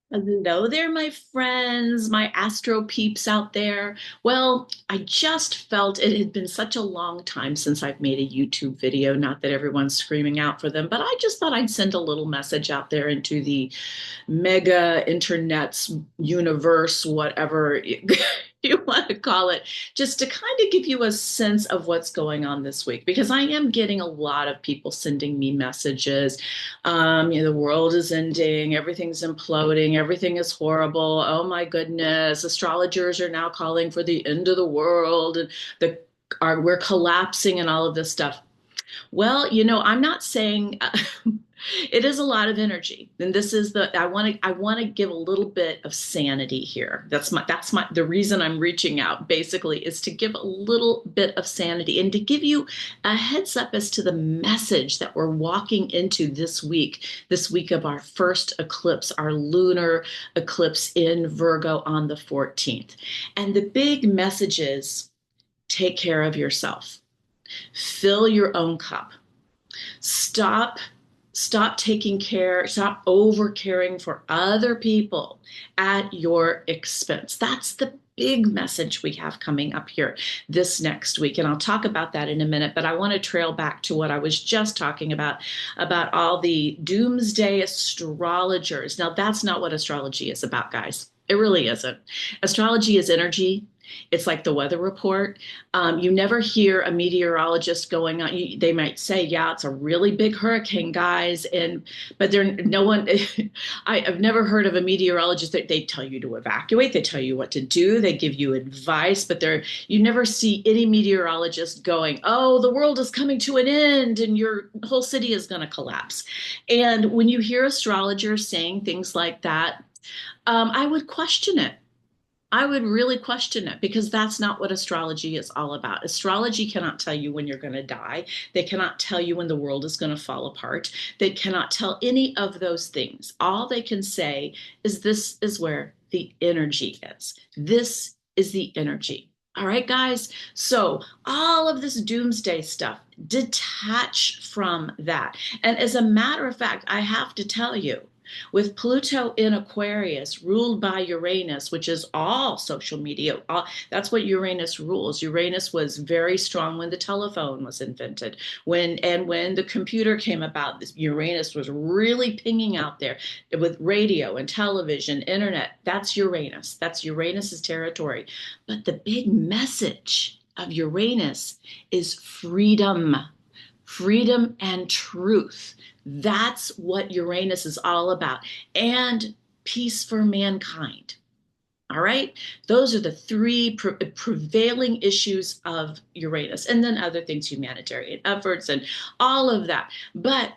Hello there, my friends, my astro peeps out there. Well, I just felt it had been such a long time since I've made a YouTube video. Not that everyone's screaming out for them, but I just thought I'd send a little message out there into the mega internet's universe, whatever you want to call it, just to kind of give you a sense of what's going on this week. Because I am getting a lot of people sending me messages. The world is ending, everything's imploding, everything is horrible. Oh my goodness, astrologers are now calling for the end of the world, and we're collapsing and all of this stuff. Well, I'm not saying it is a lot of energy. And this is I want to give a little bit of sanity here. That's my the reason I'm reaching out basically is to give a little bit of sanity and to give you a heads up as to the message that we're walking into this week of our first eclipse, our lunar eclipse in Virgo on the 14th. And the big message is take care of yourself. Fill your own cup. Stop stop over caring for other people at your expense. That's the big message we have coming up here this next week. And I'll talk about that in a minute, but I want to trail back to what I was just talking about all the doomsday astrologers. Now, that's not what astrology is about, guys. It really isn't. Astrology is energy. It's like the weather report. You never hear a meteorologist going on. They might say, "Yeah, it's a really big hurricane, guys," but there no one. I've never heard of a meteorologist that they tell you to evacuate. They tell you what to do. They give you advice, but you never see any meteorologist going, "Oh, the world is coming to an end, and your whole city is going to collapse." And when you hear astrologers saying things like that, I would question it. I would really question it because that's not what astrology is all about. Astrology cannot tell you when you're going to die. They cannot tell you when the world is going to fall apart. They cannot tell any of those things. All they can say is this is where the energy is. This is the energy. All right, guys. So, all of this doomsday stuff, detach from that. And as a matter of fact, I have to tell you, with Pluto in Aquarius, ruled by Uranus, which is all social media, that's what Uranus rules. Uranus was very strong when the telephone was invented. When the computer came about, Uranus was really pinging out there with radio and television, internet. That's Uranus. That's Uranus's territory. But the big message of Uranus is freedom, freedom and truth. That's what Uranus is all about. And peace for mankind. All right. Those are the three prevailing issues of Uranus, and then other things, humanitarian efforts and all of that. But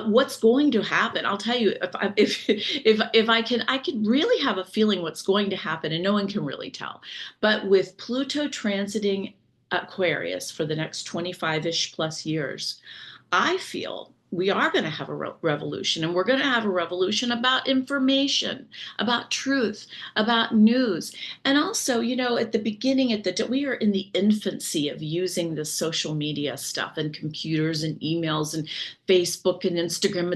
what's going to happen? I'll tell you, if I can really have a feeling what's going to happen, and no one can really tell. But with Pluto transiting Aquarius for the next 25-ish plus years, I feel we are going to have a revolution, and we're going to have a revolution about information, about truth, about news. And also, at the beginning, we are in the infancy of using this social media stuff and computers and emails and Facebook and Instagram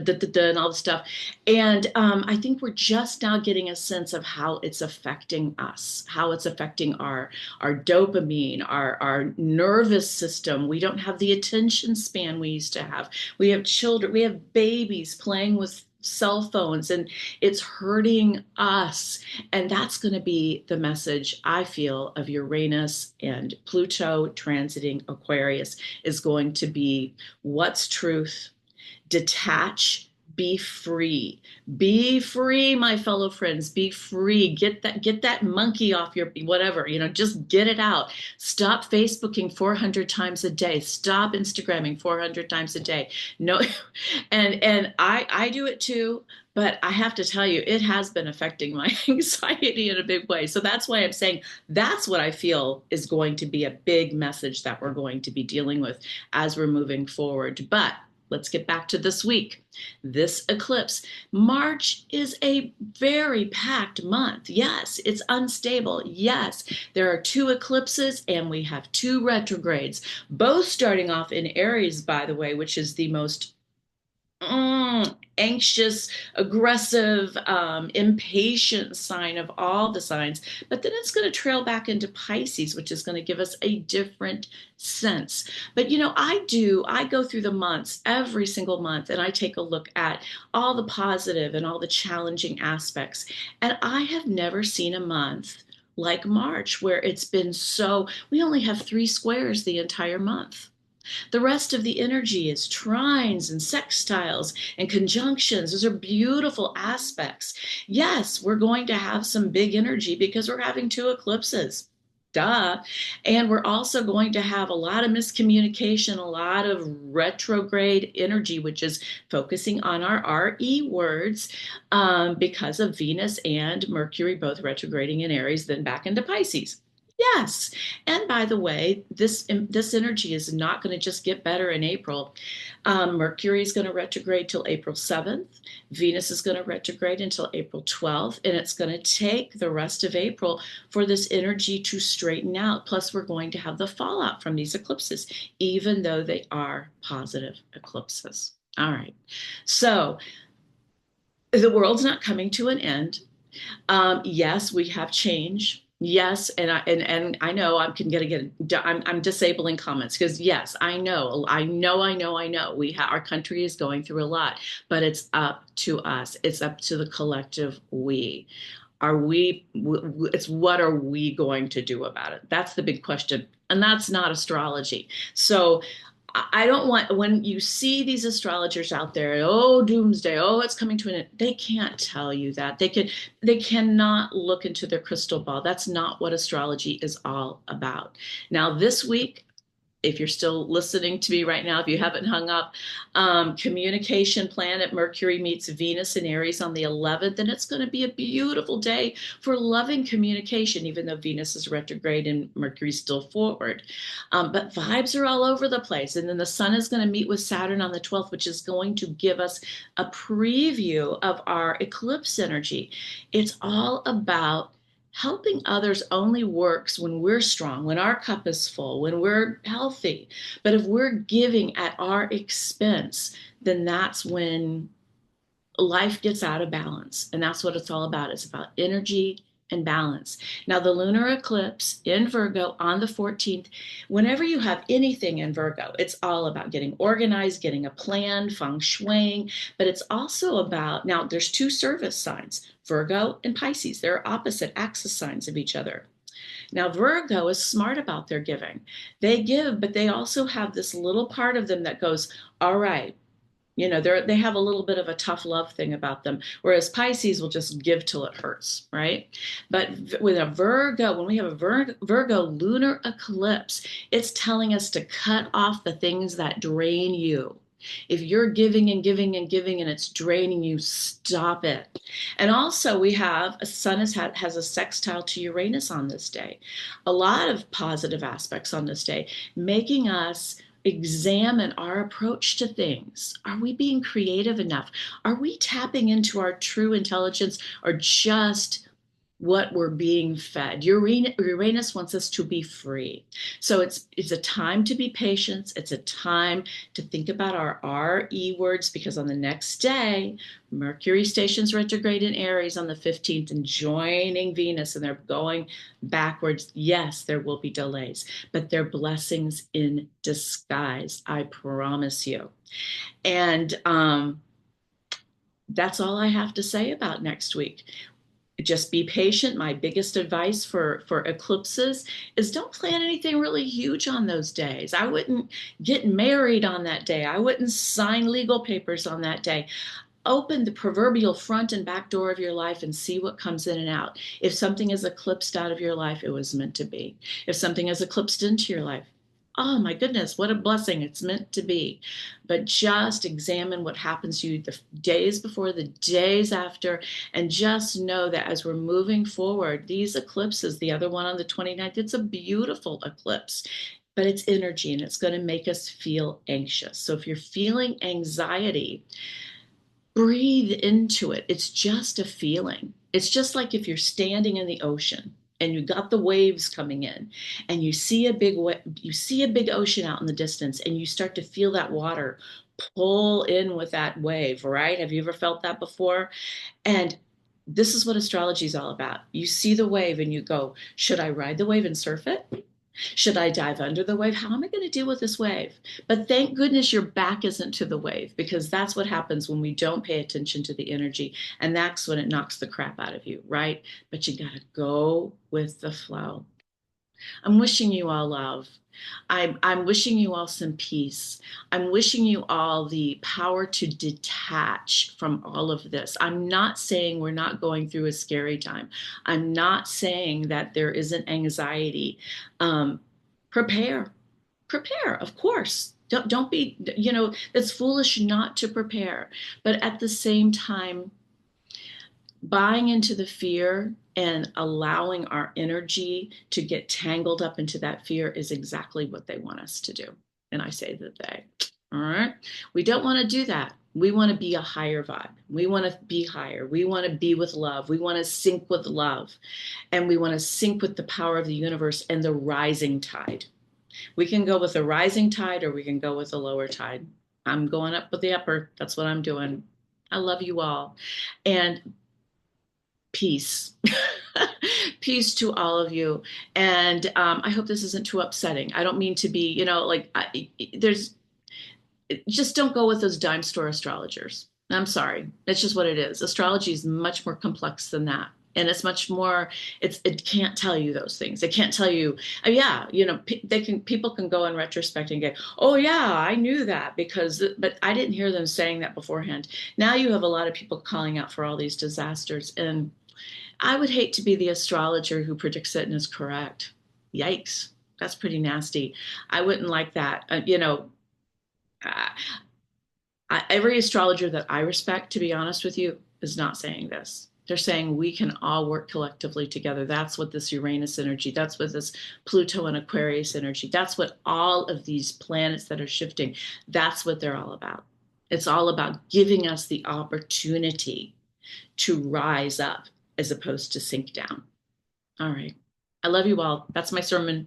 and all this stuff. And I think we're just now getting a sense of how it's affecting us, how it's affecting our dopamine, our nervous system. We don't have the attention span we used to have. We have children, we have babies playing with cell phones, and it's hurting us. And that's going to be the message, I feel, of Uranus and Pluto transiting Aquarius is going to be what's truth, detach, be free. Be free, my fellow friends. Be free. Get that monkey off your whatever, just get it out. Stop Facebooking 400 times a day. Stop Instagramming 400 times a day. No, and I do it too, but I have to tell you, it has been affecting my anxiety in a big way. So that's why I'm saying that's what I feel is going to be a big message that we're going to be dealing with as we're moving forward. But let's get back to this week. This eclipse. March is a very packed month. Yes, it's unstable. Yes, there are two eclipses and we have two retrogrades, both starting off in Aries, by the way, which is the most anxious, aggressive, impatient sign of all the signs. But then it's going to trail back into Pisces, which is going to give us a different sense. But I go through the months every single month and I take a look at all the positive and all the challenging aspects. And I have never seen a month like March where it's been we only have 3 squares the entire month. The rest of the energy is trines and sextiles and conjunctions. Those are beautiful aspects. Yes, we're going to have some big energy because we're having 2 eclipses. Duh. And we're also going to have a lot of miscommunication, a lot of retrograde energy, which is focusing on our RE words because of Venus and Mercury both retrograding in Aries, then back into Pisces. Yes. And by the way, this energy is not going to just get better in April. Mercury is going to retrograde till April 7th. Venus is going to retrograde until April 12th. And it's going to take the rest of April for this energy to straighten out. Plus, we're going to have the fallout from these eclipses, even though they are positive eclipses. All right. So the world's not coming to an end. Yes, we have change. Yes, and I know I'm disabling comments because yes, I know. Our country is going through a lot, but it's up to us. It's up to the collective we. It's what are we going to do about it? That's the big question. And that's not astrology. So I don't want, when you see these astrologers out there, oh, doomsday, oh, it's coming to an end. They can't tell you that. They cannot look into their crystal ball. That's not what astrology is all about. Now, this week, if you're still listening to me right now, if you haven't hung up, communication planet Mercury meets Venus in Aries on the 11th, and it's going to be a beautiful day for loving communication, even though Venus is retrograde and Mercury's still forward. But vibes are all over the place. And then the sun is going to meet with Saturn on the 12th, which is going to give us a preview of our eclipse energy. It's all about helping others only works when we're strong, when our cup is full, when we're healthy. But if we're giving at our expense, then that's when life gets out of balance. And that's what it's all about. It's about energy and balance. Now, the lunar eclipse in Virgo on the 14th, whenever you have anything in Virgo, it's all about getting organized, getting a plan, feng shuiing, but it's also about, now there's 2 service signs, Virgo and Pisces. They're opposite axis signs of each other. Now, Virgo is smart about their giving. They give, but they also have this little part of them that goes, all right, they have a little bit of a tough love thing about them, whereas Pisces will just give till it hurts, right? But with a Virgo, when we have a Virgo lunar eclipse, it's telling us to cut off the things that drain you. If you're giving and giving and giving and it's draining you, stop it. And also we have Sun has a sextile to Uranus on this day. A lot of positive aspects on this day, making us examine our approach to things. Are we being creative enough? Are we tapping into our true intelligence or just what we're being fed? Uranus wants us to be free. So it's a time to be patient. It's a time to think about our RE words, because on the next day, Mercury stations retrograde in Aries on the 15th and joining Venus, and they're going backwards. Yes, there will be delays, but they're blessings in disguise, I promise you. And that's all I have to say about next week. Just be patient. My biggest advice for eclipses is don't plan anything really huge on those days. I wouldn't get married on that day. I wouldn't sign legal papers on that day. Open the proverbial front and back door of your life and see what comes in and out. If something is eclipsed out of your life, it was meant to be. If something is eclipsed into your life, oh my goodness, what a blessing. It's meant to be. But just examine what happens to you the days before, the days after, and just know that as we're moving forward, these eclipses, the other one on the 29th, it's a beautiful eclipse, but it's energy and it's going to make us feel anxious. So if you're feeling anxiety, breathe into it. It's just a feeling. It's just like if you're standing in the ocean and you got the waves coming in and you see a big ocean out in the distance and you start to feel that water pull in with that wave, right? Have you ever felt that before? And this is what astrology is all about. You see the wave and you go, should I ride the wave and surf it? Should I dive under the wave? How am I going to deal with this wave? But thank goodness your back isn't to the wave, because that's what happens when we don't pay attention to the energy. And that's when it knocks the crap out of you, right? But you got to go with the flow. I'm wishing you all love. I'm wishing you all some peace. I'm wishing you all the power to detach from all of this. I'm not saying we're not going through a scary time. I'm not saying that there isn't anxiety. Um, prepare, prepare, of course. Don't be, it's foolish not to prepare. But at the same time, buying into the fear and allowing our energy to get tangled up into that fear is exactly what they want us to do. And I say that all right, we don't want to do that. We want to be a higher vibe. We want to be higher. We want to be with love. We want to sync with love. And we want to sync with the power of the universe and the rising tide. We can go with the rising tide or we can go with the lower tide. I'm going up with the upper. That's what I'm doing. I love you all. And peace. Peace to all of you. And I hope this isn't too upsetting. I don't mean to be, there's, just don't go with those dime store astrologers. I'm sorry. It's just what it is. Astrology is much more complex than that. And it's much more, it can't tell you those things. It can't tell you, yeah, people can go in retrospect and go, oh yeah, I knew that but I didn't hear them saying that beforehand. Now you have a lot of people calling out for all these disasters. And I would hate to be the astrologer who predicts it and is correct. Yikes. That's pretty nasty. I wouldn't like that. Uh, every astrologer that I respect, to be honest with you, is not saying this. They're saying we can all work collectively together. That's what this Uranus energy, that's what this Pluto and Aquarius energy, that's what all of these planets that are shifting, that's what they're all about. It's all about giving us the opportunity to rise up as opposed to sink down. All right. I love you all. That's my sermon.